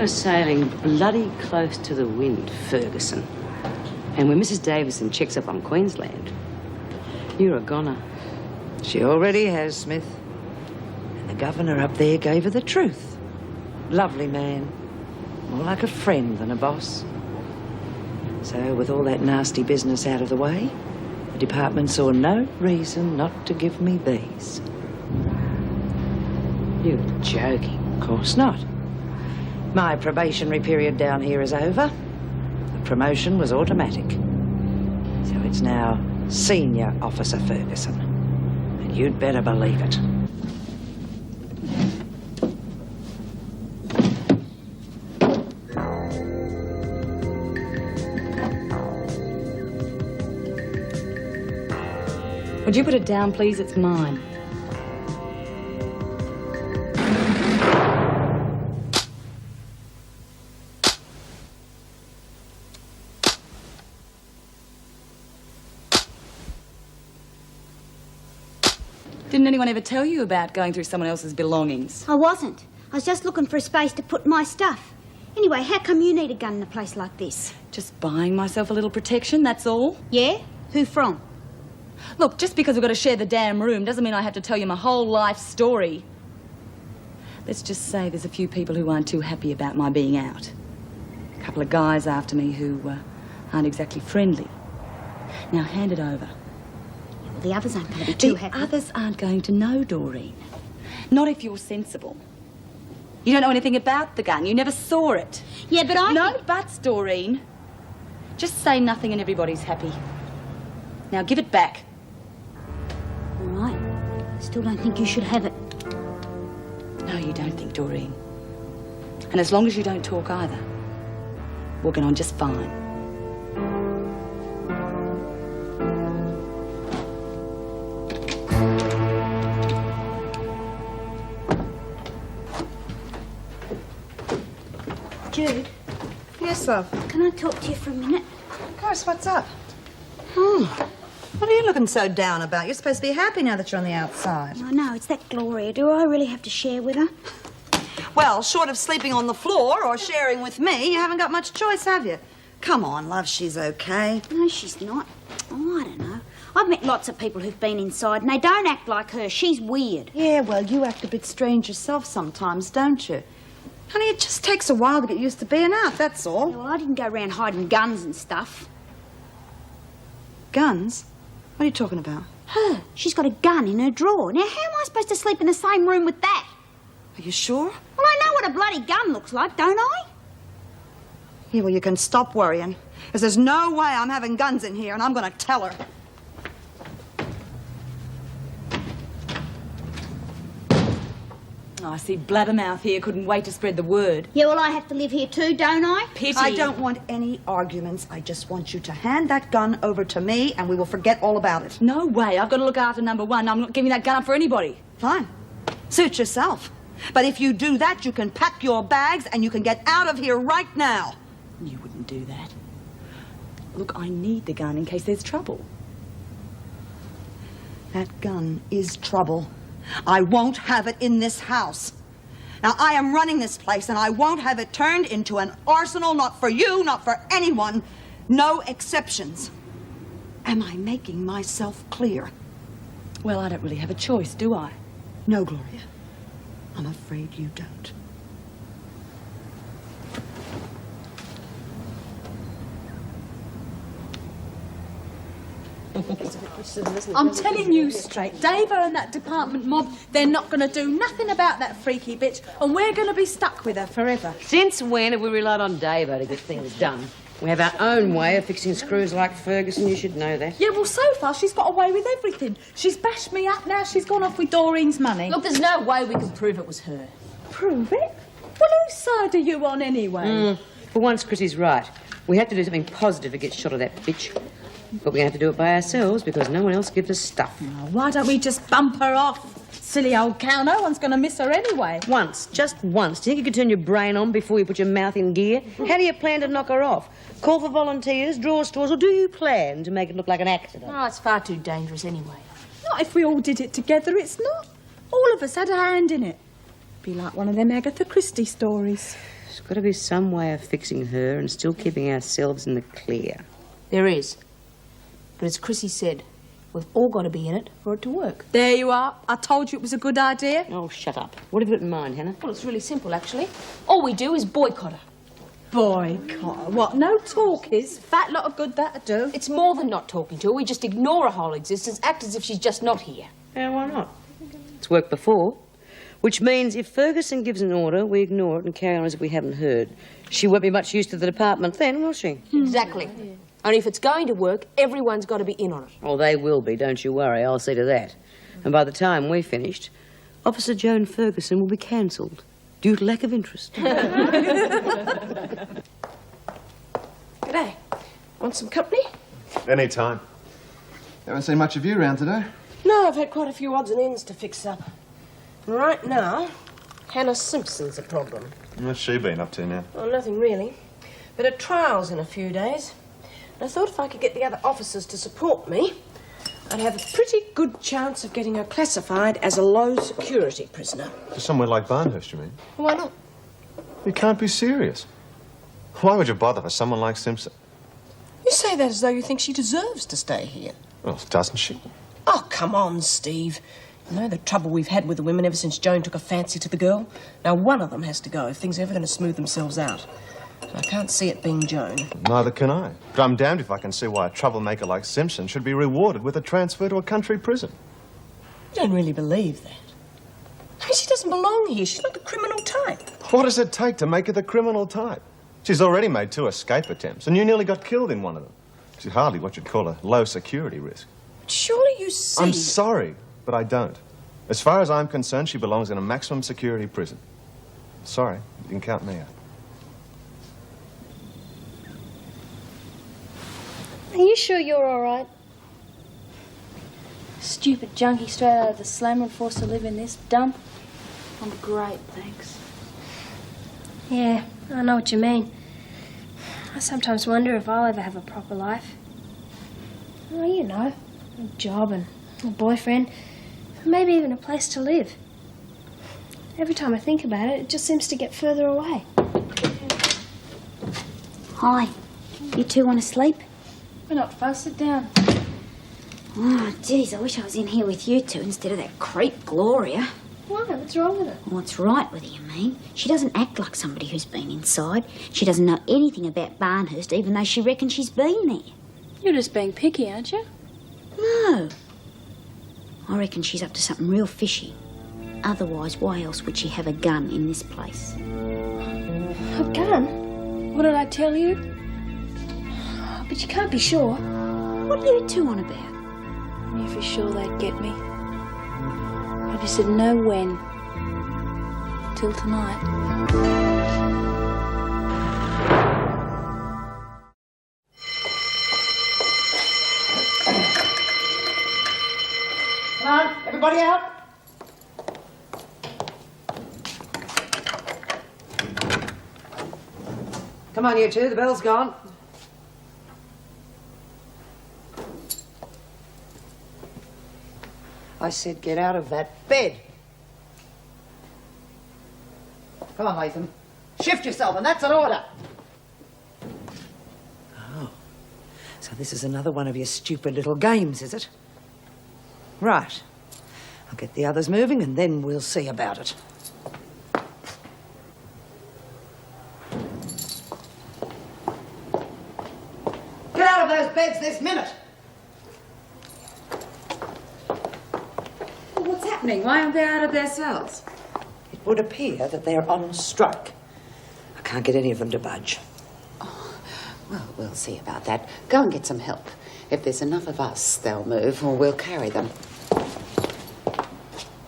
You're sailing bloody close to the wind, Ferguson. And when Mrs. Davison checks up on Queensland, you're a goner. She already has, Smith. And the governor up there gave her the truth. Lovely man. More like a friend than a boss. So, with all that nasty business out of the way, the department saw no reason not to give me these. You're joking. Of course not. My probationary period down here is over. The promotion was automatic. So it's now Senior Officer Ferguson. And you'd better believe it. Would you put it down, please? It's mine. Didn't anyone ever tell you about going through someone else's belongings? I wasn't. I was just looking for a space to put my stuff. Anyway, how come you need a gun in a place like this? Just buying myself a little protection, that's all. Yeah? Who from? Look, just because we've got to share the damn room doesn't mean I have to tell you my whole life story. Let's just say there's a few people who aren't too happy about my being out. A couple of guys after me who aren't exactly friendly. Now, hand it over. Well, the others aren't going to be too happy. The others aren't going to know, Doreen. Not if you're sensible. You don't know anything about the gun. You never saw it. Yeah, but I... No buts, Doreen. Just say nothing and everybody's happy. Now, give it back. All right. Still don't think you should have it. No, you don't think, Doreen. And as long as you don't talk either, we'll get on just fine. Jude? Yes, love? Can I talk to you for a minute? Of course, what's up? What are you looking so down about? You're supposed to be happy now that you're on the outside. I know, it's that Gloria. Do I really have to share with her? Well, short of sleeping on the floor or sharing with me, you haven't got much choice, have you? Come on, love, she's okay. No, she's not. Oh, I don't know. I've met lots of people who've been inside and they don't act like her. She's weird. Yeah, well, you act a bit strange yourself sometimes, don't you? Honey, it just takes a while to get used to being out, that's all. Yeah, well, I didn't go around hiding guns and stuff. Guns? What are you talking about? Her. She's got a gun in her drawer. Now, how am I supposed to sleep in the same room with that? Are you sure? Well, I know what a bloody gun looks like, don't I? Yeah, well, you can stop worrying. Because there's no way I'm having guns in here, and I'm going to tell her. Oh, I see Blabbermouth here couldn't wait to spread the word. Yeah, well, I have to live here too, don't I? Pity. I don't want any arguments. I just want you to hand that gun over to me, and we will forget all about it. No way. I've got to look after number one. I'm not giving that gun up for anybody. Fine. Suit yourself. But if you do that, you can pack your bags and you can get out of here right now. You wouldn't do that. Look, I need the gun in case there's trouble. That gun is trouble. I won't have it in this house. Now, I am running this place, and I won't have it turned into an arsenal, not for you, not for anyone. No exceptions. Am I making myself clear? Well, I don't really have a choice, do I? No, Gloria. I'm afraid you don't. I'm telling you straight, Davo and that department mob, they're not going to do nothing about that freaky bitch, and we're going to be stuck with her forever. Since when have we relied on Davo to get things done? We have our own way of fixing screws like Ferguson, you should know that. Yeah, well, so far she's got away with everything. She's bashed me up, now she's gone off with Doreen's money. Look, there's no way we can prove it was her. Prove it? Well, whose side are you on anyway? For once, Chrissy's right. We have to do something positive to get shot of that bitch. But we have to do it by ourselves because no one else gives us stuff. Oh, why don't we just bump her off? Silly old cow, no one's going to miss her anyway. Once, just once. Do you think you can turn your brain on before you put your mouth in gear? How do you plan to knock her off? Call for volunteers, draw straws, or do you plan to make it look like an accident? Oh, it's far too dangerous anyway. Not if we all did it together, it's not. All of us had a hand in it. Be like one of them Agatha Christie stories. There's got to be some way of fixing her and still keeping ourselves in the clear. There is. But as Chrissy said, we've all got to be in it for it to work. There you are. I told you it was a good idea. Oh, shut up. What have you got in mind, Hannah? Well, it's really simple, actually. All we do is boycott her. Boycott? What? No talk is. Fat lot of good that'll do. It's more than not talking to her. We just ignore her whole existence, act as if she's just not here. Yeah, why not? It's worked before. Which means if Ferguson gives an order, we ignore it and carry on as if we haven't heard. She won't be much use to the department then, will she? Exactly. And if it's going to work, everyone's got to be in on it. Oh, they will be, don't you worry. I'll see to that. And by the time we're finished, Officer Joan Ferguson will be cancelled due to lack of interest. G'day. Want some company? Any time. Haven't seen much of you around today. No, I've had quite a few odds and ends to fix up. And right now, Hannah Simpson's a problem. What's she been up to now? Well, nothing really. But her trial's in a few days. And I thought if I could get the other officers to support me, I'd have a pretty good chance of getting her classified as a low-security prisoner. To somewhere like Barnhurst, you mean? Why not? You can't be serious. Why would you bother for someone like Simpson? You say that as though you think she deserves to stay here. Well, doesn't she? Oh, come on, Steve. You know the trouble we've had with the women ever since Joan took a fancy to the girl? Now, one of them has to go if things are ever going to smooth themselves out. And I can't see it being Joan. Neither can I. But I'm damned if I can see why a troublemaker like Simpson should be rewarded with a transfer to a country prison. You don't really believe that. I mean, she doesn't belong here. She's not the criminal type. What does it take to make her the criminal type? She's already made 2 escape attempts, and you nearly got killed in one of them. She's hardly what you'd call a low-security risk. But surely you see... I'm sorry, but I don't. As far as I'm concerned, she belongs in a maximum security prison. Sorry, you didn't count me out. Are you sure you're all right? Stupid junkie straight out of the Stalemate forced to live in this dump. I'm great, thanks. Yeah, I know what you mean. I sometimes wonder if I'll ever have a proper life. Well, you know, a job and a boyfriend, maybe even a place to live. Every time I think about it, it just seems to get further away. Hi. You two want to sleep? We're not fast, sit down. Oh, geez, I wish I was in here with you two instead of that creep Gloria. Why? What's wrong with her? What's right with her, you mean? She doesn't act like somebody who's been inside. She doesn't know anything about Barnhurst, even though she reckons she's been there. You're just being picky, aren't you? No. I reckon she's up to something real fishy. Otherwise, why else would she have a gun in this place? A gun? What did I tell you? But you can't be sure. What are you two on about? I knew for sure they'd get me. I just didn't know when. Till tonight. Come on, everybody out. Come on, you two, the bell's gone. I said get out of that bed. Come on, Latham. Shift yourself, and that's an order. Oh, so this is another one of your stupid little games, is it? Right. I'll get the others moving, and then we'll see about it. Get out of those beds this minute! What's happening? Why aren't they out of their cells? It would appear that they're on strike. I can't get any of them to budge. Well, we'll see about that. Go and get some help. If there's enough of us, they'll move, or we'll carry them.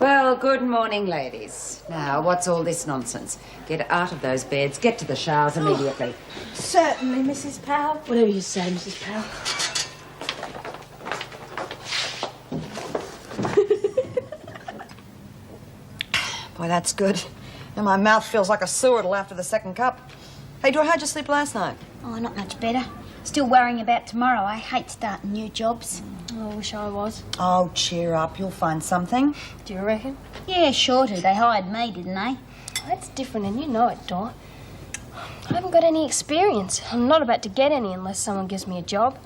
Well, good morning, ladies. Now, what's all this nonsense? Get out of those beds, get to the showers immediately. Certainly, Mrs. Powell. Whatever you say, Mrs. Powell. Boy, that's good. And my mouth feels like a sewer till after the second cup. Hey, Dora, how'd you sleep last night? Oh, not much better. Still worrying about tomorrow. I hate starting new jobs. Oh, I wish I was. Oh, cheer up. You'll find something. Do you reckon? Yeah, sure do. They hired me, didn't they? That's different, and you know it, Dot. I haven't got any experience. I'm not about to get any unless someone gives me a job.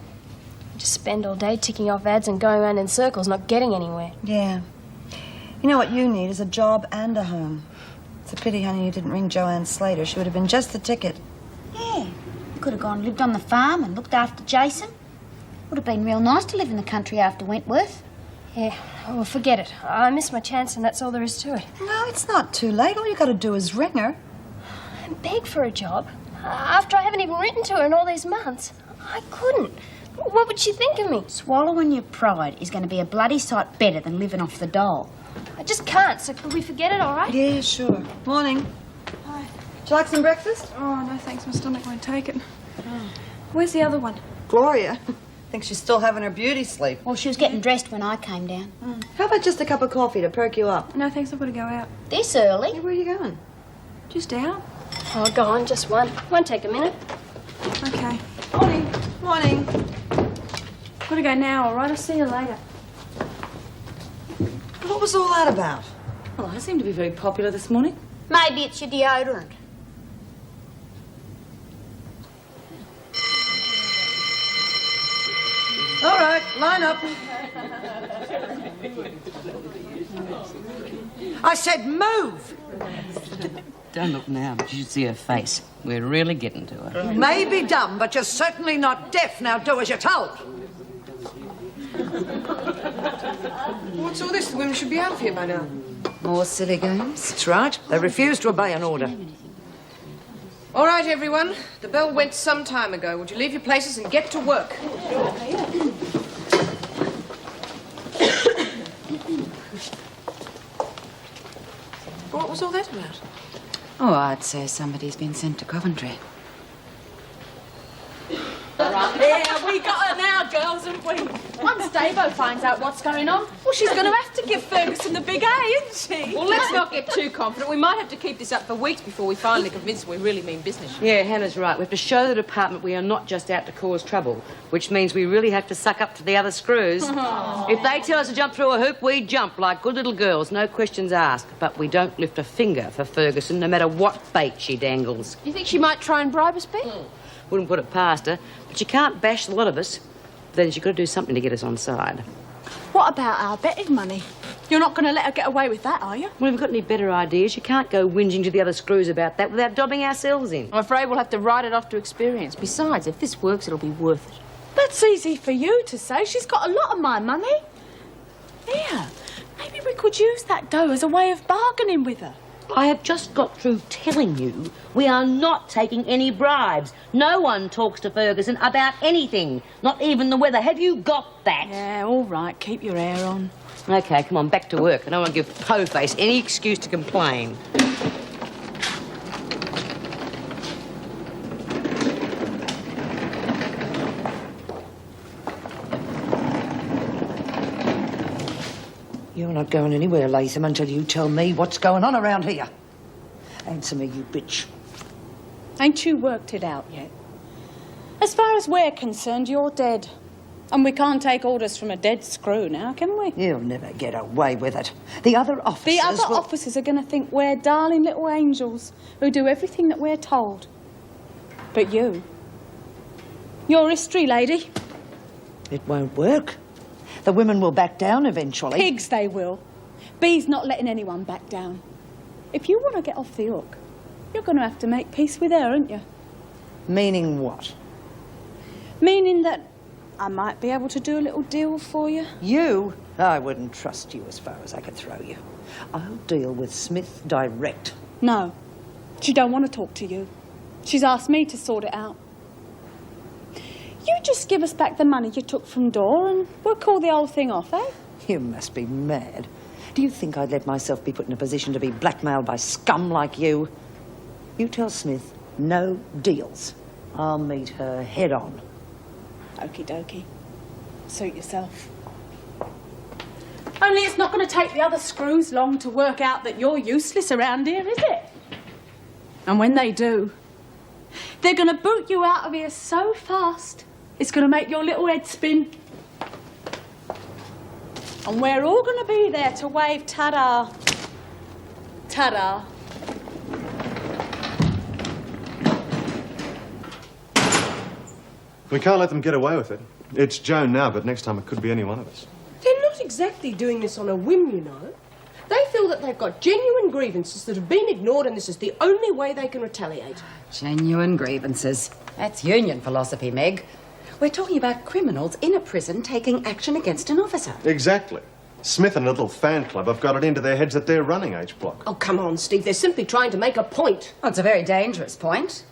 I just spend all day ticking off ads and going around in circles, not getting anywhere. Yeah. You know what you need is a job and a home. It's a pity, honey, you didn't ring Joanne Slater. She would have been just the ticket. Yeah. You could have gone and lived on the farm and looked after Jason. Would have been real nice to live in the country after Wentworth. Yeah, well, forget it. I missed my chance and that's all there is to it. No, it's not too late. All you got to do is ring her. And beg for a job? After I haven't even written to her in all these months. I couldn't. What would she think of me? Swallowing your pride is going to be a bloody sight better than living off the dole. I just can't, so could we forget it, all right? Yeah, sure. Morning. Hi. Would you like some breakfast? Oh, no thanks, my stomach won't take it. Where's the other one? Gloria. Thinks she's still having her beauty sleep. Well, she was getting dressed when I came down. How about just a cup of coffee to perk you up? No thanks, I've got to go out. This early? Hey, where are you going? Just out? Oh, go on, just one. Won't take a minute. Okay. Morning. Morning. Got to go now, all right? I'll see you later. What was all that about? Well, I seem to be very popular this morning. Maybe it's your deodorant. All right, line up. I said move. Don't look now, but you should see her face. We're really getting to her. You may be dumb, but you're certainly not deaf. Now do as you're told. What's all this? The women should be out of here by now. More silly games? That's right. They refuse to obey an order. All right, everyone. The bell went some time ago. Would you leave your places and get to work? What was all that about? Oh, I'd say somebody's been sent to Coventry. Yeah, we got her now, girls, haven't we? Once Davo finds out what's going on, well, she's going to have to give Ferguson the big A, isn't she? Well, let's not get too confident. We might have to keep this up for weeks before we finally convince them we really mean business. Yeah, Hannah's right. We have to show the department we are not just out to cause trouble, which means we really have to suck up to the other screws. If they tell us to jump through a hoop, we jump like good little girls, no questions asked. But we don't lift a finger for Ferguson, no matter what bait she dangles. You think she might try and bribe us, Pete? Wouldn't put it past her, but she can't bash a lot of us. Then she's got to do something to get us on side. What about our betting money? You're not going to let her get away with that, are you? Well, if we've got any better ideas, you can't go whinging to the other screws about that without dobbing ourselves in. I'm afraid we'll have to write it off to experience. Besides, if this works, it'll be worth it. That's easy for you to say. She's got a lot of my money. Here, maybe we could use that dough as a way of bargaining with her. I have just got through telling you we are not taking any bribes. No one talks to Ferguson about anything, not even the weather. Have you got that? Yeah, all right. Keep your hair on. OK, come on, back to work. I don't want to give Po-Face any excuse to complain. You're not going anywhere, Latham, until you tell me what's going on around here. Answer me, you bitch. Ain't you worked it out yet? As far as we're concerned, you're dead. And we can't take orders from a dead screw now, can we? You'll never get away with it. The other officers The other officers are going to think we're darling little angels who do everything that we're told. But you're history, lady. It won't work. The women will back down eventually. Pigs they will. Bee's not letting anyone back down. If you want to get off the hook, you're going to have to make peace with her, aren't you? Meaning what? Meaning that I might be able to do a little deal for you. You? I wouldn't trust you as far as I could throw you. I'll deal with Smith direct. No, she don't want to talk to you. She's asked me to sort it out. You just give us back the money you took from Dor and we'll call the whole thing off, eh? You must be mad. Do you think I'd let myself be put in a position to be blackmailed by scum like you? You tell Smith, no deals. I'll meet her head on. Okie dokie. Suit yourself. Only it's not going to take the other screws long to work out that you're useless around here, is it? And when they do, they're going to boot you out of here so fast, it's going to make your little head spin. And we're all going to be there to wave ta-da. Ta-da. We can't let them get away with it. It's Joan now, but next time it could be any one of us. They're not exactly doing this on a whim, you know. They feel that they've got genuine grievances that have been ignored, and this is the only way they can retaliate. Genuine grievances. That's union philosophy, Meg. We're talking about criminals in a prison taking action against an officer. Exactly. Smith and a little fan club have got it into their heads that they're running H Block. Oh, come on, Steve. They're simply trying to make a point. Well, it's a very dangerous point.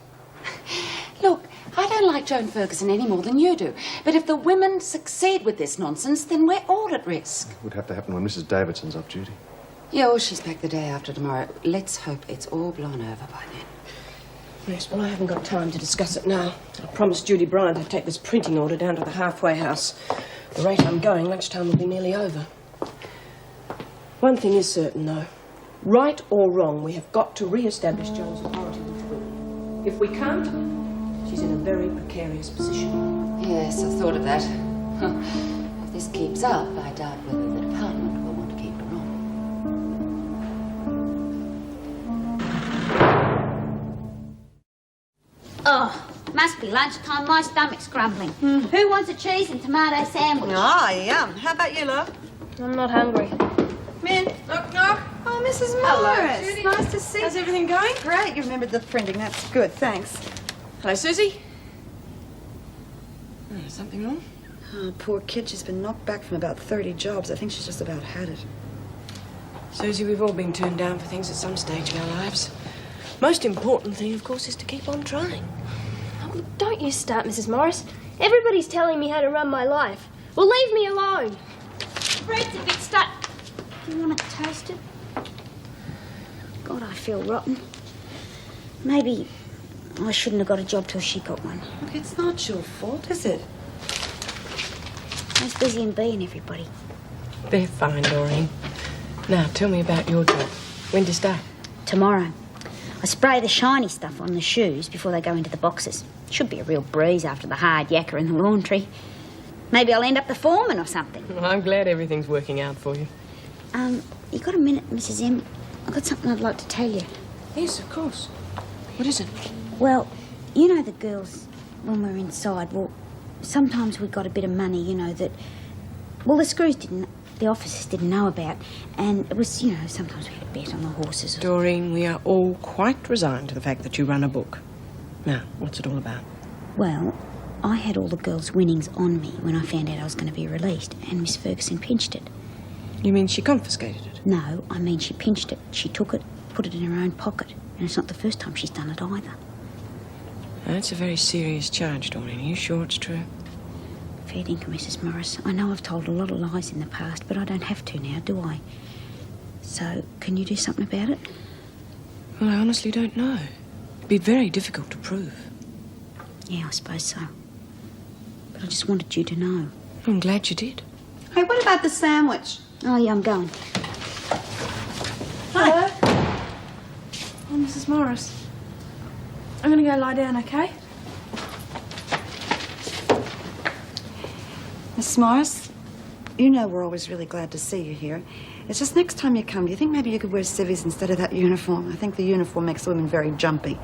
Look, I don't like Joan Ferguson any more than you do. But if the women succeed with this nonsense, then we're all at risk. It would have to happen when Mrs. Davidson's off duty. Yeah, well, she's back the day after tomorrow. Let's hope it's all blown over by then. Yes, well, I haven't got time to discuss it now. I promised Judy Bryant I'd take this printing order down to the halfway house. The rate I'm going, lunchtime will be nearly over. One thing is certain, though. Right or wrong, we have got to re-establish Joan's authority with the women. If we can't, she's in a very precarious position. Yes, I thought of that. If this keeps up, I doubt whether the department will want to keep her on. Oh, must be lunchtime. My stomach's grumbling. Who wants a cheese and tomato sandwich? Ah, yum. How about you, love? I'm not hungry. Min, knock, knock. Oh, Mrs. Morris. Hello, nice to see you. How's everything going? Great. You remembered the printing. That's good. Thanks. Hello, Susie. Oh, something wrong? Oh, poor kid. She's been knocked back from about 30 jobs. I think she's just about had it. Susie, we've all been turned down for things at some stage in our lives. Most important thing, of course, is to keep on trying. Oh, don't you start, Mrs. Morris. Everybody's telling me how to run my life. Well, leave me alone. Bread's a bit stuck. Do you want it toasted? God, I feel rotten. Maybe I shouldn't have got a job till she got one. Look, it's not your fault, is it? How's Busy and Bee and everybody? They're fine, Doreen. Now, tell me about your job. When do you start? Tomorrow. I spray the shiny stuff on the shoes before they go into the boxes. Should be a real breeze after the hard yakka in the laundry. Maybe I'll end up the foreman or something. Well, I'm glad everything's working out for you. You got a minute, Mrs. M? I've got something I'd like to tell you. Yes, of course. What is it? Well, you know the girls, when we're inside, well, sometimes we got a bit of money, you know, that, well, the officers didn't know about. And it was, you know, sometimes we had a bet on the horses. Doreen, we are all quite resigned to the fact that you run a book. Now, what's it all about? Well, I had all the girls' winnings on me when I found out I was going to be released, and Miss Ferguson pinched it. You mean she confiscated it? No, I mean she pinched it. She took it, put it in her own pocket. And it's not the first time she's done it either. That's a very serious charge, Doreen. Are you sure it's true? Fair dinkum, Mrs. Morris. I know I've told a lot of lies in the past, but I don't have to now, do I? So, can you do something about it? Well, I honestly don't know. It'd be very difficult to prove. Yeah, I suppose so. But I just wanted you to know. I'm glad you did. Hey, what about the sandwich? Oh, yeah, I'm going. Hello. Oh, Mrs. Morris. I'm going to go lie down, okay? Miss Morris, you know we're always really glad to see you here. It's just next time you come, do you think maybe you could wear civvies instead of that uniform? I think the uniform makes women very jumpy.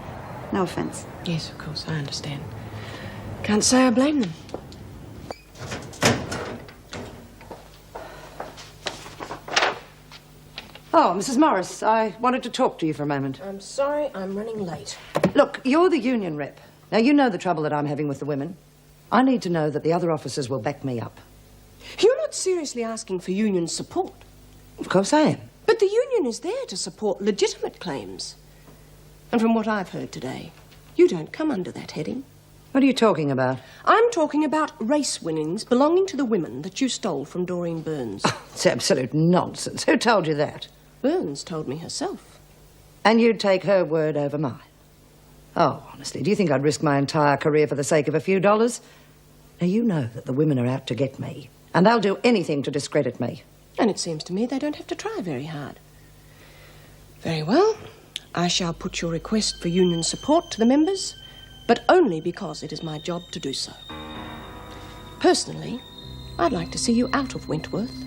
No offense. Yes, of course, I understand. Can't say I blame them. Oh, Mrs. Morris, I wanted to talk to you for a moment. I'm sorry, I'm running late. Look, you're the union rep. Now, you know the trouble that I'm having with the women. I need to know that the other officers will back me up. You're not seriously asking for union support. Of course I am. But the union is there to support legitimate claims. And from what I've heard today, you don't come under that heading. What are you talking about? I'm talking about race winnings belonging to the women that you stole from Doreen Burns. It's absolute nonsense. Who told you that? Burns told me herself. And you'd take her word over mine? Oh, honestly, do you think I'd risk my entire career for the sake of a few dollars? Now, you know that the women are out to get me, and they'll do anything to discredit me. And it seems to me they don't have to try very hard. Very well. I shall put your request for union support to the members, but only because it is my job to do so. Personally, I'd like to see you out of Wentworth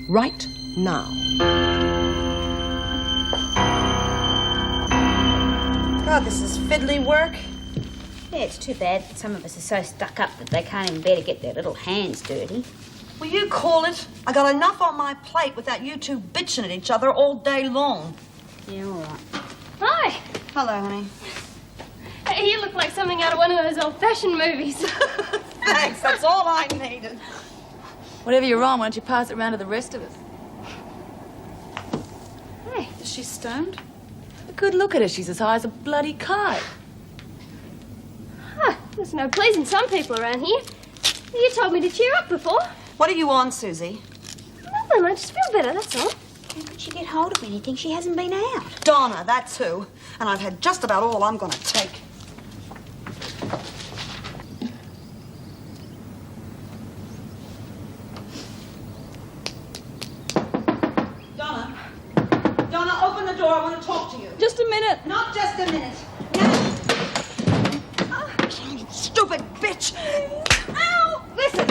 right now. God, this is fiddly work. Yeah, it's too bad that some of us are so stuck up that they can't even bear to get their little hands dirty. Will you call it? I got enough on my plate without you two bitching at each other all day long. Yeah, all right. Hi. Hello, honey. Hey, you look like something out of one of those old-fashioned movies. Thanks, that's all I needed. Whatever you're on, why don't you pass it around to the rest of us? Hey. Is she stoned? A good look at her. She's as high as a bloody kite. Huh, there's no pleasing some people around here. You told me to cheer up before. What are you on, Susie? Nothing, I just feel better, that's all. How could she get hold of anything? She hasn't been out. Donna, that's who. And I've had just about all I'm going to take. Donna. Donna, open the door. I want to talk to you. Just a minute. Not just a minute. Now. You stupid bitch. Ow! Listen.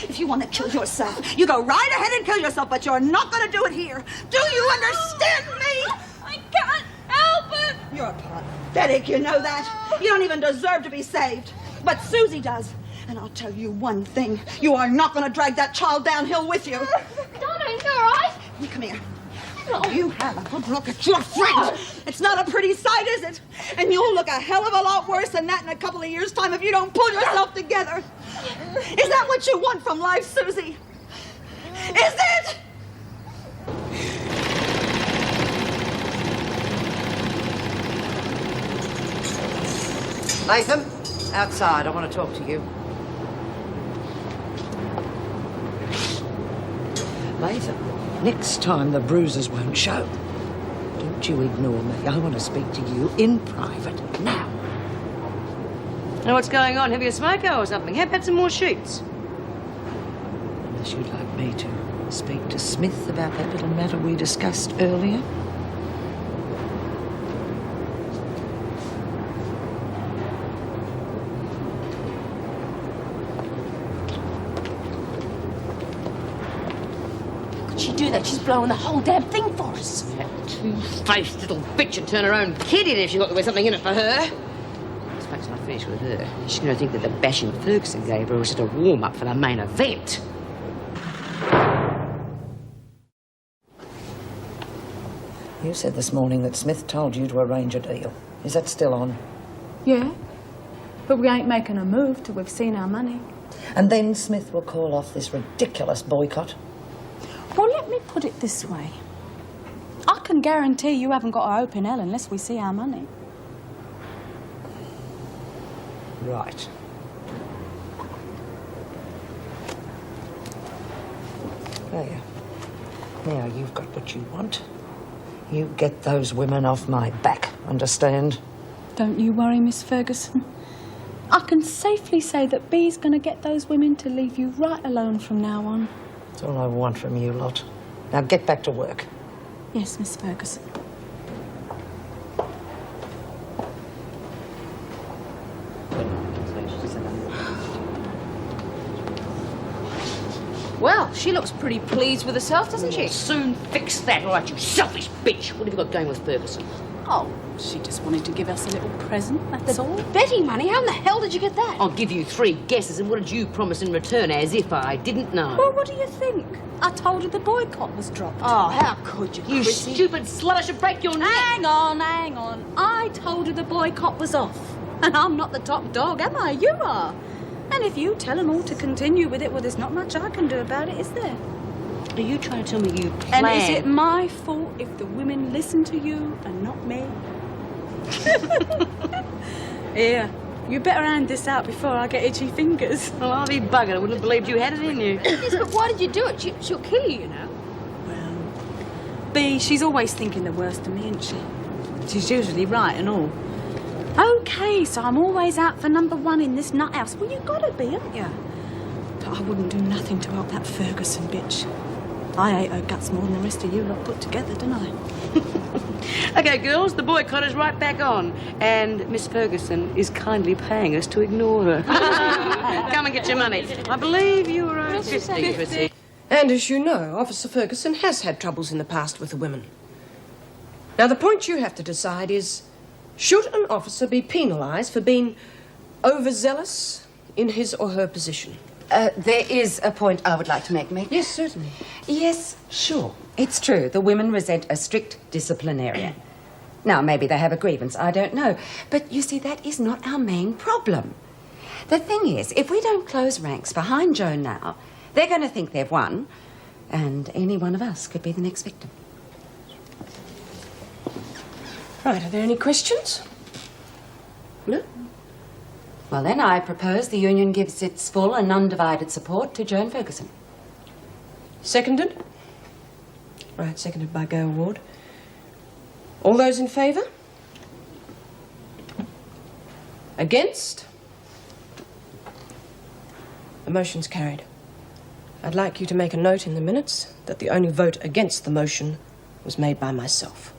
If you want to kill yourself, you go right ahead and kill yourself, but you're not going to do it here. Do you understand me? I can't help it. You're pathetic, you know that. You don't even deserve to be saved. But Susie does. And I'll tell you one thing. You are not going to drag that child downhill with you. Donna, you all right? Come here. You have a good look at your friend. It's not a pretty sight, is it? And you'll look a hell of a lot worse than that in a couple of years' time if you don't pull yourself together. Is that what you want from life, Susie? Is it? Latham, outside. I want to talk to you. Latham, next time the bruises won't show. Don't you ignore me. I want to speak to you in private now. Know what's going on? Have you a smoker or something? How about some more sheets? Unless you'd like me to speak to Smith about that little matter we discussed earlier. How could she do that? She's blowing the whole damn thing for us. That two-faced little bitch would turn her own kid in if she thought there was something in it for her. Once I finish with her, she's going to think that the bashing Ferguson gave her was just a warm-up for the main event. You said this morning that Smith told you to arrange a deal. Is that still on? Yeah, but we ain't making a move till we've seen our money. And then Smith will call off this ridiculous boycott? Well, let me put it this way. I can guarantee you haven't got to open hell unless we see our money. Right. There. Now you've got what you want. You get those women off my back, understand? Don't you worry, Miss Ferguson. I can safely say that Bee's going to get those women to leave you right alone from now on. That's all I want from you lot. Now get back to work. Yes, Miss Ferguson. Well, she looks pretty pleased with herself, doesn't she? Soon fix that, right, you selfish bitch. What have you got going with Ferguson? Oh, she just wanted to give us a little present, that's all. Betting money? How in the hell did you get that? I'll give you 3 guesses, and what did you promise in return, as if I didn't know? Well, what do you think? I told her the boycott was dropped. Oh, how could you, You Chrissy? stupid slut, I should break your neck. Hang on. I told her the boycott was off. And I'm not the top dog, am I? You are. And if you tell them all to continue with it, well, there's not much I can do about it, is there? Are you trying to tell me you planned? And is it my fault if the women listen to you and not me? Here, you better hand this out before I get itchy fingers. Well, I'll be buggered. I wouldn't have believed you had it in you. Yes, but why did you do it? She'll kill you, you know. Well, Bea, she's always thinking the worst of me, isn't she? She's usually right and all. OK, so I'm always out for number 1 in this nut house. Well, you gotta be, haven't you? But I wouldn't do nothing to help that Ferguson bitch. I ate her guts more than the rest of you lot put together, didn't I? OK, girls, the boycott is right back on. And Miss Ferguson is kindly paying us to ignore her. Come and get your money. I believe you were owed 50, Chrissy. And as you know, Officer Ferguson has had troubles in the past with the women. Now, the point you have to decide is, should an officer be penalised for being overzealous in his or her position. There is a point I would like to make, Meg. Yes, certainly. Yes, sure. It's true. The women resent a strict disciplinarian. Now, maybe they have a grievance, I don't know. But you see, that is not our main problem. The thing is, if we don't close ranks behind Joan now, they're going to think they've won, and any one of us could be the next victim. Right, are there any questions? No? Well, then I propose the union gives its full and undivided support to Joan Ferguson. Seconded? Right, seconded by Gail Ward. All those in favour? Against? The motion's carried. I'd like you to make a note in the minutes that the only vote against the motion was made by myself.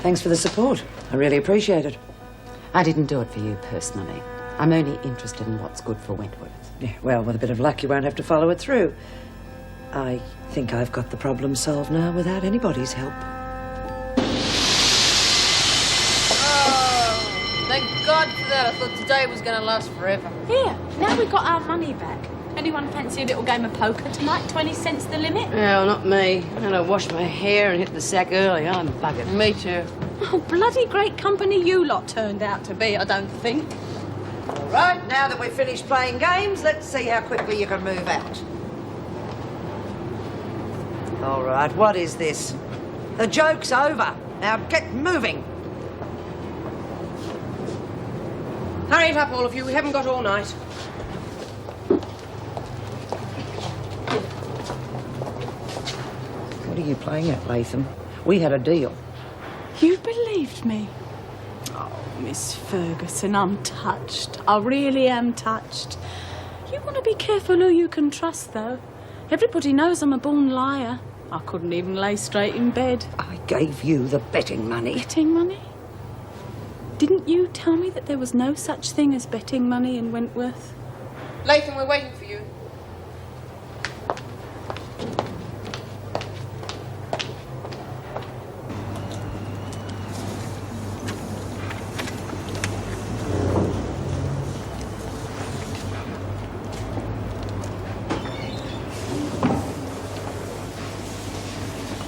Thanks for the support. I really appreciate it. I didn't do it for you personally. I'm only interested in what's good for Wentworth. Yeah, well, with a bit of luck, you won't have to follow it through. I think I've got the problem solved now without anybody's help. Oh, thank God for that. I thought today was going to last forever. Here, now we've got our money back. Anyone fancy a little game of poker tonight? 20 cents the limit? Well, not me. I'm going to wash my hair and hit the sack early. I'm buggered. Me too. Oh, bloody great company you lot turned out to be, I don't think. All right, now that we've finished playing games, let's see how quickly you can move out. All right, what is this? The joke's over. Now get moving. Hurry it up, all of you. We haven't got all night. What are you playing at, Latham? We had a deal. You believed me? Oh, Miss Ferguson, I'm touched. I really am touched. You want to be careful who you can trust, though. Everybody knows I'm a born liar. I couldn't even lay straight in bed. I gave you the betting money. Betting money? Didn't you tell me that there was no such thing as betting money in Wentworth? Latham, we're waiting for you.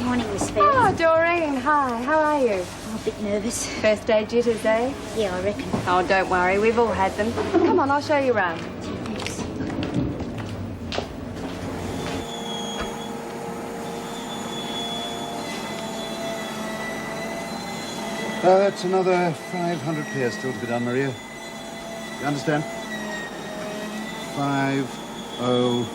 Morning, Miss Ferguson. Oh, Doreen, hi. How are you? I'm a bit nervous. First day jitters, eh? Yeah, I reckon. Oh, don't worry. We've all had them. Come on, I'll show you around. Thanks. That's another 500 pairs still to be done, Maria. You understand? 500.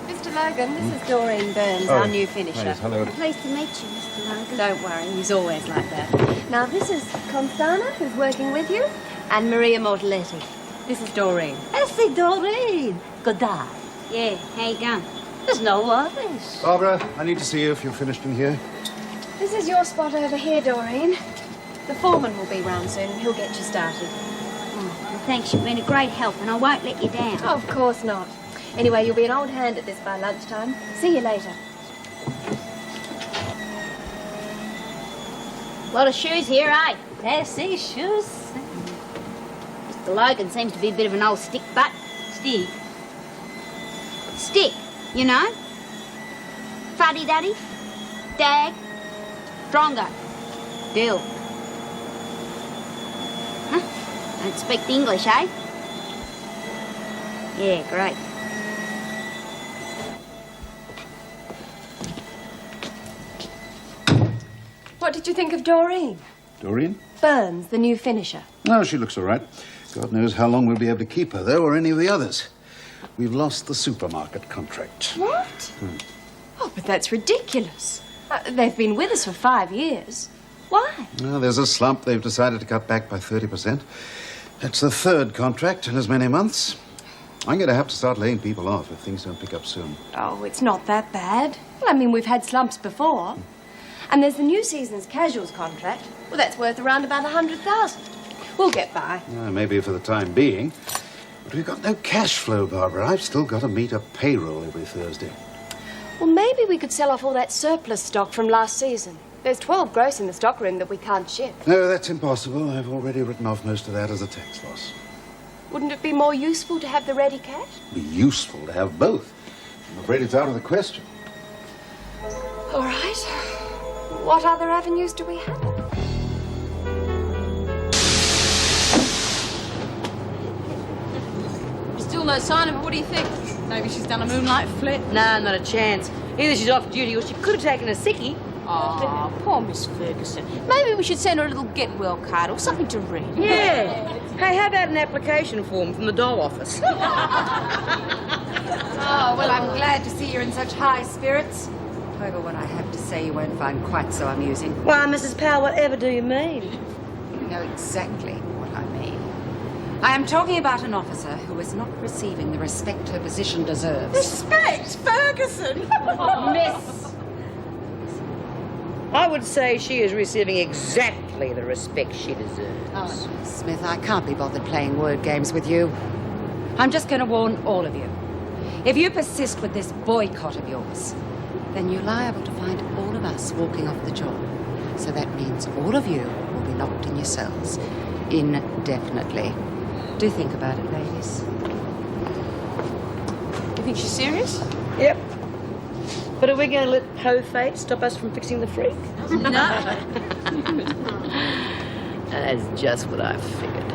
Mr. Logan, this is Doreen Burns, our new finisher. Yes, hello. Pleased to meet you, Mr. Logan. Don't worry, he's always like that. Now, this is Constana, who's working with you, and Maria Mortaletti. This is Doreen. Essie Doreen. Good day. Yeah, how you going? There's no worries. Barbara, I need to see you if you're finished in here. This is your spot over here, Doreen. The foreman will be round soon, and he'll get you started. Oh, well, thanks. You've been a great help, and I won't let you down. Of course not. Anyway, you'll be an old hand at this by lunchtime. See you later. Lot of shoes here, eh? Essie shoes. Mr. Logan seems to be a bit of an old stick butt. Stick. Stick, you know? Fuddy-duddy. Dag. Drongo. Dill. Huh? Don't speak the English, eh? Yeah, great. What did you think of Doreen? Doreen? Burns, the new finisher. No, she looks all right. God knows how long we'll be able to keep her, though, or any of the others. We've lost the supermarket contract. What? Oh, but that's ridiculous. They've been with us for 5 years. Why? Well, there's a slump. They've decided to cut back by 30%. That's the third contract in as many months. I'm going to have to start laying people off if things don't pick up soon. Oh, it's not that bad. Well, I mean, we've had slumps before. And there's the new season's casuals contract. Well, that's worth around about 100,000. We'll get by. Maybe for the time being. But we've got no cash flow, Barbara. I've still got to meet a payroll every Thursday. Well, maybe we could sell off all that surplus stock from last season. There's 12 gross in the stockroom that we can't ship. No, that's impossible. I've already written off most of that as a tax loss. Wouldn't it be more useful to have the ready cash? It'd be useful to have both. I'm afraid it's out of the question. All right. What other avenues do we have? Still no sign of her. What do you think? Maybe she's done a moonlight flip. No, not a chance. Either she's off duty or she could have taken a sickie. Oh, poor Miss Ferguson. Maybe we should send her a little get-well card or something to read. Yeah. Hey, how about an application form from the doll office? Oh, well, I'm glad to see you're in such high spirits. However, what I have to say you won't find quite so amusing. Why, Mrs. Powell, whatever do you mean? You know exactly what I mean. I am talking about an officer who is not receiving the respect her position deserves. Respect, Ferguson! Miss! I would say she is receiving exactly the respect she deserves. Oh, Smith, I can't be bothered playing word games with you. I'm just going to warn all of you. If you persist with this boycott of yours, then you're liable to find all of us walking off the job. So that means all of you will be locked in your cells indefinitely. Do think about it, ladies. You think she's serious? Yep. But are we going to let Poe fate stop us from fixing the freak? No. That's just what I figured.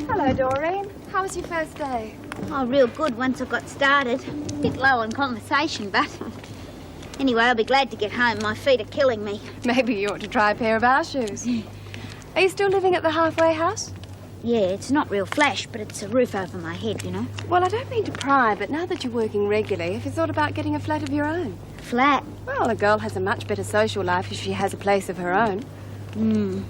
Hello, Doreen. How was your first day? Oh, real good once I got started. Bit low on conversation, but... Anyway, I'll be glad to get home. My feet are killing me. Maybe you ought to try a pair of our shoes. Are you still living at the halfway house? Yeah, it's not real flash, but it's a roof over my head, you know. Well, I don't mean to pry, but now that you're working regularly, have you thought about getting a flat of your own? Flat? Well, a girl has a much better social life if she has a place of her own. Do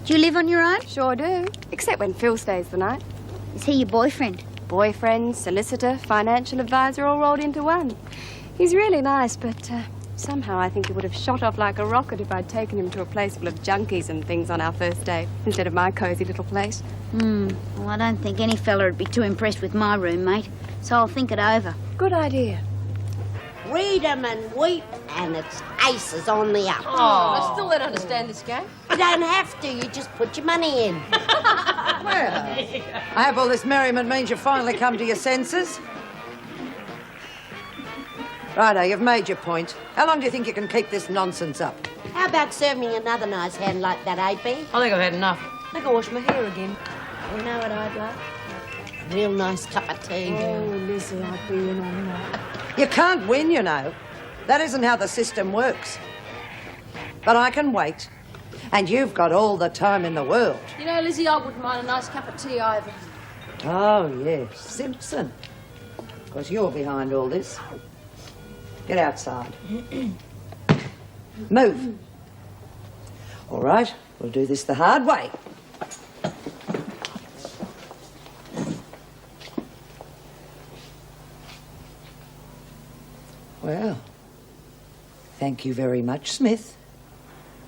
you live on your own? Sure do. Except when Phil stays the night. Is he your boyfriend? Boyfriend, solicitor, financial advisor, all rolled into one. He's really nice, but somehow I think he would have shot off like a rocket if I'd taken him to a place full of junkies and things on our first date, instead of my cosy little place. Well, I don't think any fella would be too impressed with my roommate, so I'll think it over. Good idea. Read 'em and weep, and it's aces on the up. Oh, I still don't understand this game. You don't have to, you just put your money in. Well, I hope all this merriment means you finally come to your senses. Righto, you've made your point. How long do you think you can keep this nonsense up? How about serving me another nice hand like that, AP? I think I've had enough. I think I'll wash my hair again. You know what I'd like? A real nice cup of tea. Oh, Lizzie, I'd be in on that. You can't win, you know. That isn't how the system works. But I can wait. And you've got all the time in the world. You know, Lizzie, I wouldn't mind a nice cup of tea either. Oh, yes, Simpson. Of course, you're behind all this. Get outside. Move. All right, we'll do this the hard way. Well, thank you very much, Smith.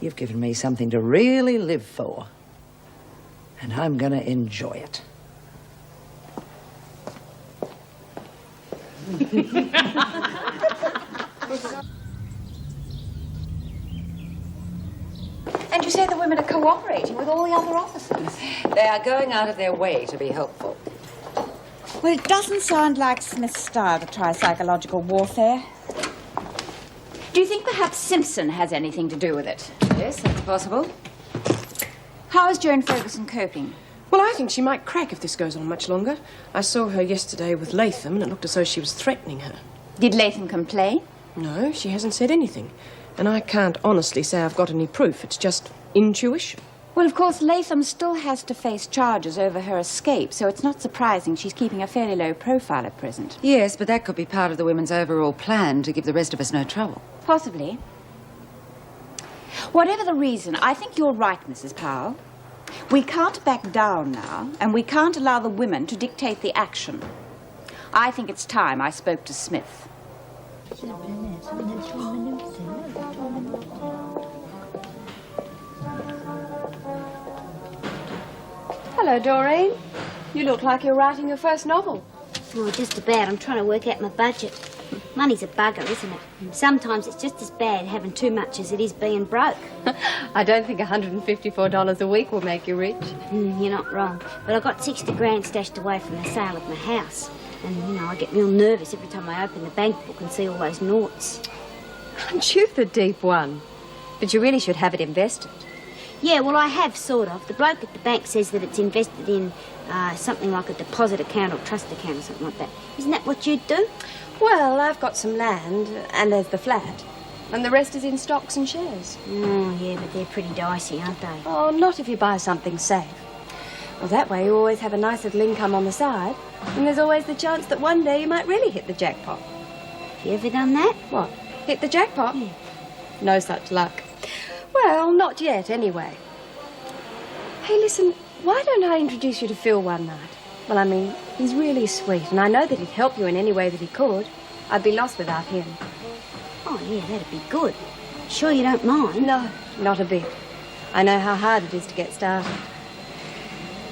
You've given me something to really live for. And I'm going to enjoy it. And you say the women are cooperating with all the other officers? They are going out of their way to be helpful. Well, it doesn't sound like Smith's style to try psychological warfare. Do you think perhaps Simpson has anything to do with it? Yes, that's possible. How is Joan Ferguson coping? Well, I think she might crack if this goes on much longer. I saw her yesterday with Latham, and it looked as though she was threatening her. Did Latham complain? No, she hasn't said anything. And I can't honestly say I've got any proof. It's just intuition. Well, of course, Latham still has to face charges over her escape, so it's not surprising she's keeping a fairly low profile at present. Yes, but that could be part of the women's overall plan to give the rest of us no trouble. Possibly. Whatever the reason, I think you're right, Mrs. Powell. We can't back down now, and we can't allow the women to dictate the action. I think it's time I spoke to Smith. Hello, Doreen. You look like you're writing your first novel. Oh, just about. I'm trying to work out my budget. Money's a bugger, isn't it? Sometimes it's just as bad having too much as it is being broke. I don't think $154 a week will make you rich. You're not wrong. But I got 60 grand stashed away from the sale of my house. And, you know, I get real nervous every time I open the bank book and see all those noughts. Aren't you the deep one? But you really should have it invested. Yeah, well, I have, sort of. The bloke at the bank says that it's invested in something like a deposit account or trust account or something like that. Isn't that what you'd do? Well, I've got some land, and there's the flat. And the rest is in stocks and shares. Oh, yeah, but they're pretty dicey, aren't they? Oh, not if you buy something safe. Well, that way you always have a nice little income on the side. And there's always the chance that one day you might really hit the jackpot. Have you ever done that? What? Hit the jackpot? Yeah. No such luck. Well, not yet, anyway. Hey, listen, why don't I introduce you to Phil one night? Well, I mean, he's really sweet, and I know that he'd help you in any way that he could. I'd be lost without him. Oh, yeah, that'd be good. Sure you don't mind? No, not a bit. I know how hard it is to get started.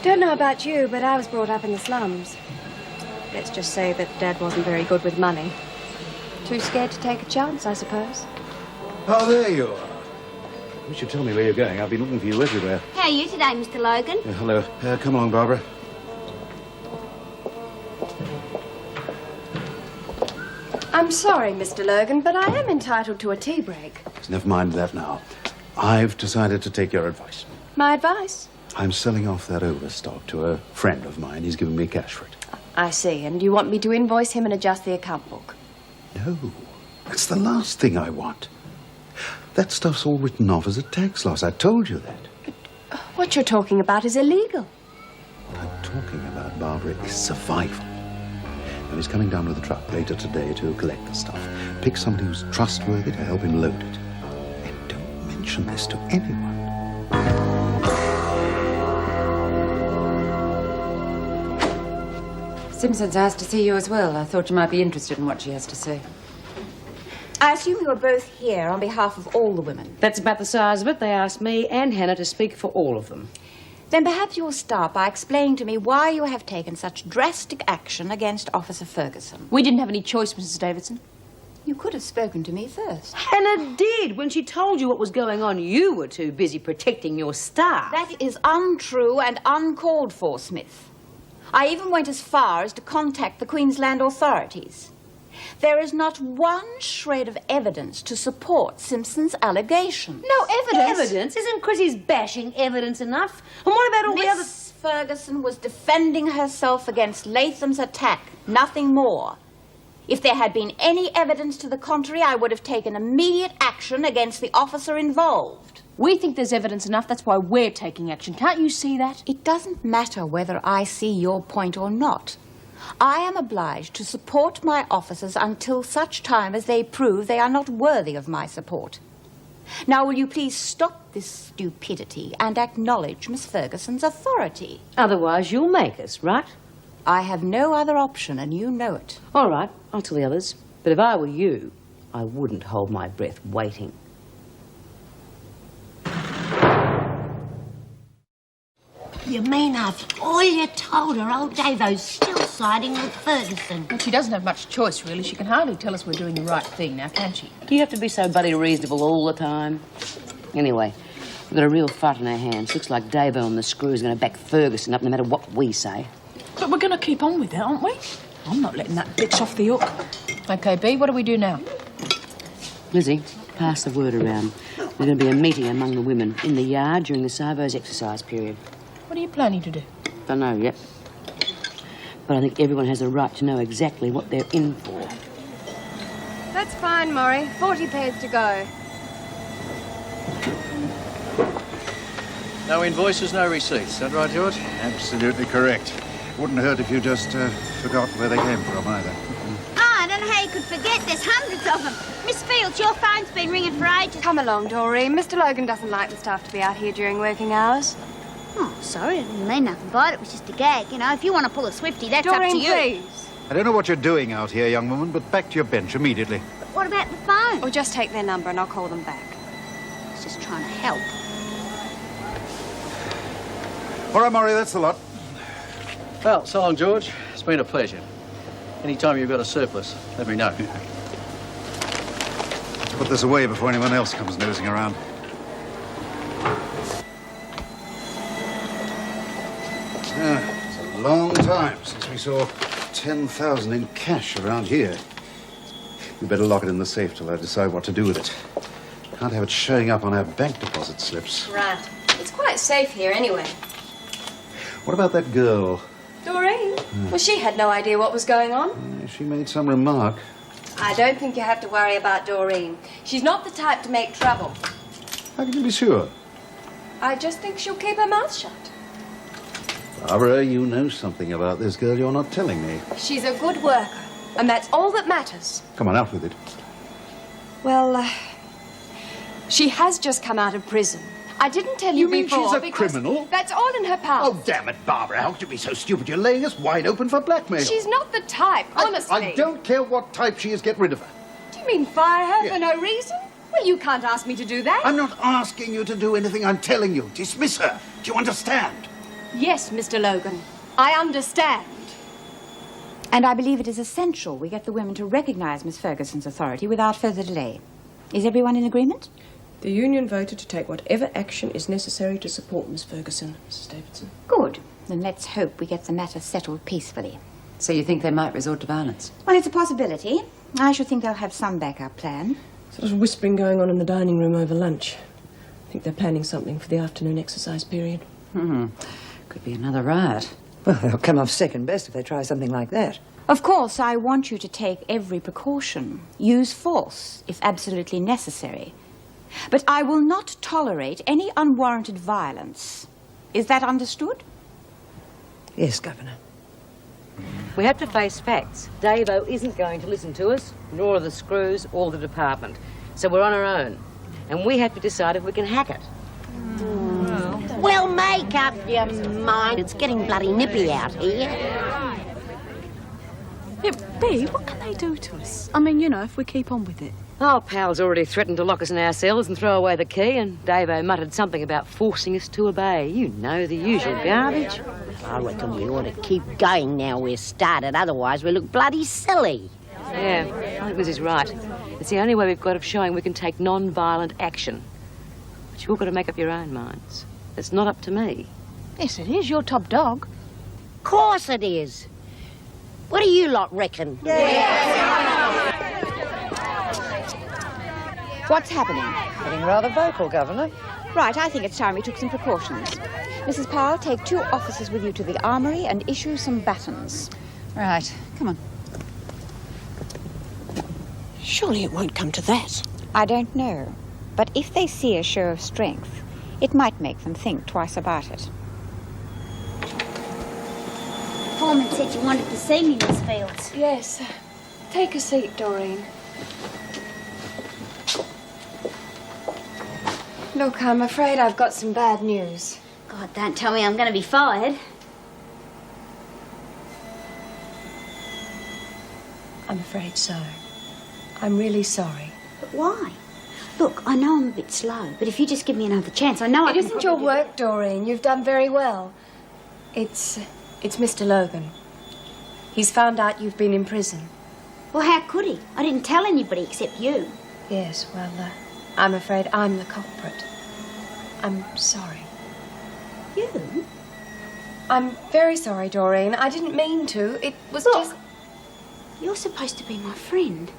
Don't know about you, but I was brought up in the slums. Let's just say that Dad wasn't very good with money. Too scared to take a chance, I suppose. Oh, there you are. You should tell me where you're going. I've been looking for you everywhere. How are you today, Mr. Logan? Hello. Come along, Barbara. I'm sorry, Mr. Logan, but I am entitled to a tea break. Never mind that now. I've decided to take your advice. My advice? I'm selling off that overstock to a friend of mine. He's given me cash for it. I see, and you want me to invoice him and adjust the account book? No, that's the last thing I want. That stuff's all written off as a tax loss. I told you that. What you're talking about is illegal. What I'm talking about, Barbara, is survival. Now, he's coming down with a truck later today to collect the stuff. Pick somebody who's trustworthy to help him load it. And don't mention this to anyone. Simpson's asked to see you as well. I thought you might be interested in what she has to say. I assume you are both here on behalf of all the women. That's about the size of it. They asked me and Hannah to speak for all of them. Then perhaps you will start by explaining to me why you have taken such drastic action against Officer Ferguson. We didn't have any choice, Mrs. Davidson. You could have spoken to me first. Hannah did. When she told you what was going on, you were too busy protecting your staff. That is untrue and uncalled for, Smith. I even went as far as to contact the Queensland authorities. There is not one shred of evidence to support Simpson's allegations. No evidence? Evidence? Isn't Chrissy's bashing evidence enough? And what about all the other... Miss Ferguson was defending herself against Latham's attack, nothing more. If there had been any evidence to the contrary, I would have taken immediate action against the officer involved. We think there's evidence enough, that's why we're taking action. Can't you see that? It doesn't matter whether I see your point or not. I am obliged to support my officers until such time as they prove they are not worthy of my support. Now, will you please stop this stupidity and acknowledge Miss Ferguson's authority? Otherwise, you'll make us, right? I have no other option, and you know it. All right, I'll tell the others. But if I were you, I wouldn't hold my breath waiting. You mean after all you told her, old Davo's still siding with Ferguson? Well, she doesn't have much choice, really. She can hardly tell us we're doing the right thing, now can she? Do you have to be so bloody reasonable all the time? Anyway, we've got a real fight on our hands. Looks like Davo and the Screw's going to back Ferguson up no matter what we say. But we're going to keep on with it, aren't we? I'm not letting that bitch off the hook. OK, B, what do we do now? Lizzie, pass the word around. There's going to be a meeting among the women in the yard during the Savo's exercise period. What are you planning to do? Don't know yet. But I think everyone has a right to know exactly what they're in for. That's fine, Maury. 40 pairs to go. No invoices, no receipts. Is that right, George? Absolutely correct. Wouldn't hurt if you just forgot where they came from, either. Oh, I don't know how you could forget. There's hundreds of them. Miss Fields, your phone's been ringing for ages. Come along, Doreen. Mr. Logan doesn't like the staff to be out here during working hours. Oh, sorry, I didn't mean nothing by it. It was just a gag. You know, if you want to pull a Swifty, that's Doreen, up to you. Please. I don't know what you're doing out here, young woman, but back to your bench immediately. But what about the phone? Or just take their number and I'll call them back. I was just trying to help. All right, Murray, that's the lot. Well, so long, George. It's been a pleasure. Anytime you've got a surplus, let me know. Put this away before anyone else comes nosing around. It's a long time since we saw 10,000 in cash around here. We better lock it in the safe till I decide what to do with it. Can't have it showing up on our bank deposit slips. Right. It's quite safe here anyway. What about that girl? Doreen? Well, she had no idea what was going on. She made some remark. I don't think you have to worry about Doreen. She's not the type to make trouble. How can you be sure? I just think she'll keep her mouth shut. Barbara, you know something about this girl you're not telling me. She's a good worker, and that's all that matters. Come on, out with it. Well, she has just come out of prison. I didn't tell you mean before she's a because criminal? that's all in her past. Oh, damn it, Barbara. How could you be so stupid? You're laying us wide open for blackmail. She's not the type, honestly. I don't care what type she is. Get rid of her. Do you mean fire her for no reason? Well, you can't ask me to do that. I'm not asking you to do anything. I'm telling you. Dismiss her. Do you understand? Yes, Mr. Logan. I understand. And I believe it is essential we get the women to recognize Miss Ferguson's authority without further delay. Is everyone in agreement? The union voted to take whatever action is necessary to support Miss Ferguson, Mrs. Davidson. Good. Then let's hope we get the matter settled peacefully. So you think they might resort to violence? Well, it's a possibility. I should think they'll have some backup plan. Sort of whispering going on in the dining room over lunch. I think they're planning something for the afternoon exercise period. Could be another riot. Well, they'll come off second best if they try something like that. Of course, I want you to take every precaution. Use force if absolutely necessary. But I will not tolerate any unwarranted violence. Is that understood? Yes, Governor. We have to face facts. Davo isn't going to listen to us, nor are the screws or the department. So we're on our own. And we have to decide if we can hack it. Well, make up your mind. It's getting bloody nippy out here. Yeah, B, what can they do to us? I mean, you know, if we keep on with it. Oh, pal's already threatened to lock us in our cells and throw away the key, and Davo muttered something about forcing us to obey. You know, the usual garbage. I reckon we ought to keep going now we're started, otherwise we look bloody silly. Yeah, I think this is right. It's the only way we've got of showing we can take non-violent action. But you've all got to make up your own minds. It's not up to me. Yes, it is. You're top dog. Course it is. What do you lot reckon? What's happening? Getting rather vocal, Governor. Right, I think it's time we took some precautions. Mrs. Powell, take 2 officers with you to the armory and issue some batons. Right. Come on. Surely it won't come to that. I don't know. But if they see a show of strength, it might make them think twice about it. Foreman said you wanted to see me, Miss Fields. Yes. Take a seat, Doreen. Look, I'm afraid I've got some bad news. God, don't tell me I'm going to be fired. I'm afraid so. I'm really sorry. But why? Look, I know I'm a bit slow, but if you just give me another chance, I know I It can isn't your probably work, Doreen. You've done very well. It's Mr. Logan. He's found out you've been in prison. Well, how could he? I didn't tell anybody except you. Yes, well, I'm afraid I'm the culprit. I'm sorry. You? I'm very sorry, Doreen. I didn't mean to. It was just... You're supposed to be my friend.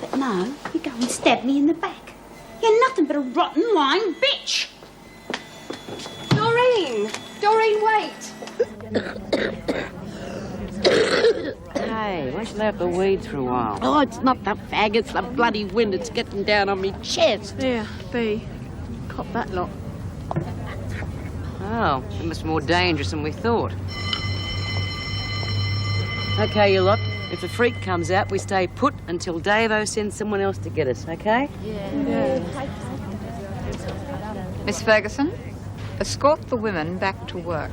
But no, you go and stab me in the back. You're nothing but a rotten, lying bitch. Doreen! Doreen, wait! Hey, why don't you lay up the weed for a while? Oh, it's not the fag, it's the bloody wind. It's getting down on me chest. Yeah, B. Cop that lot. Oh, it must be more dangerous than we thought. OK, you lot. If the freak comes out, we stay put until Davo sends someone else to get us, OK? Miss Ferguson, escort the women back to work.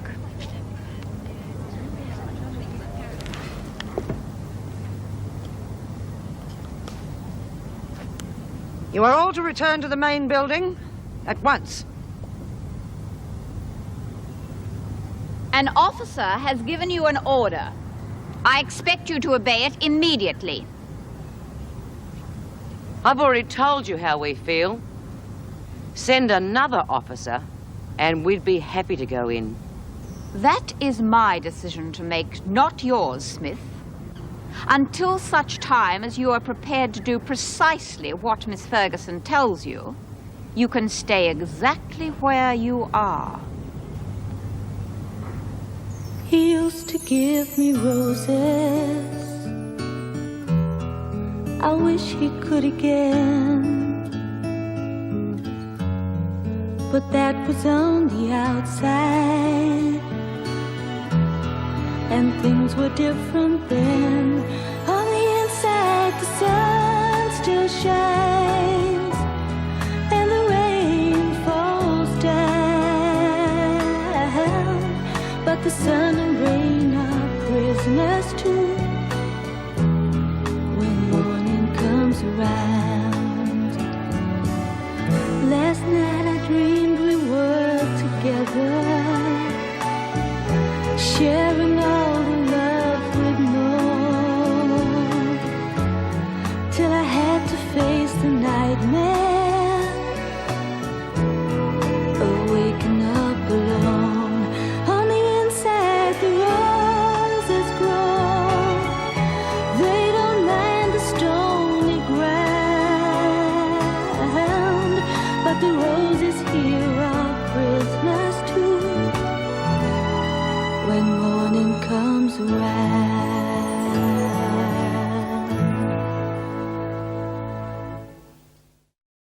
You are all to return to the main building at once. An officer has given you an order. I expect you to obey it immediately. I've already told you how we feel. Send another officer, and we'd be happy to go in. That is my decision to make, not yours, Smith. Until such time as you are prepared to do precisely what Miss Ferguson tells you, you can stay exactly where you are. He used to give me roses. I wish he could again. But that was on the outside, and things were different then. On the inside, the sun still shines, and the rain falls down, but the sun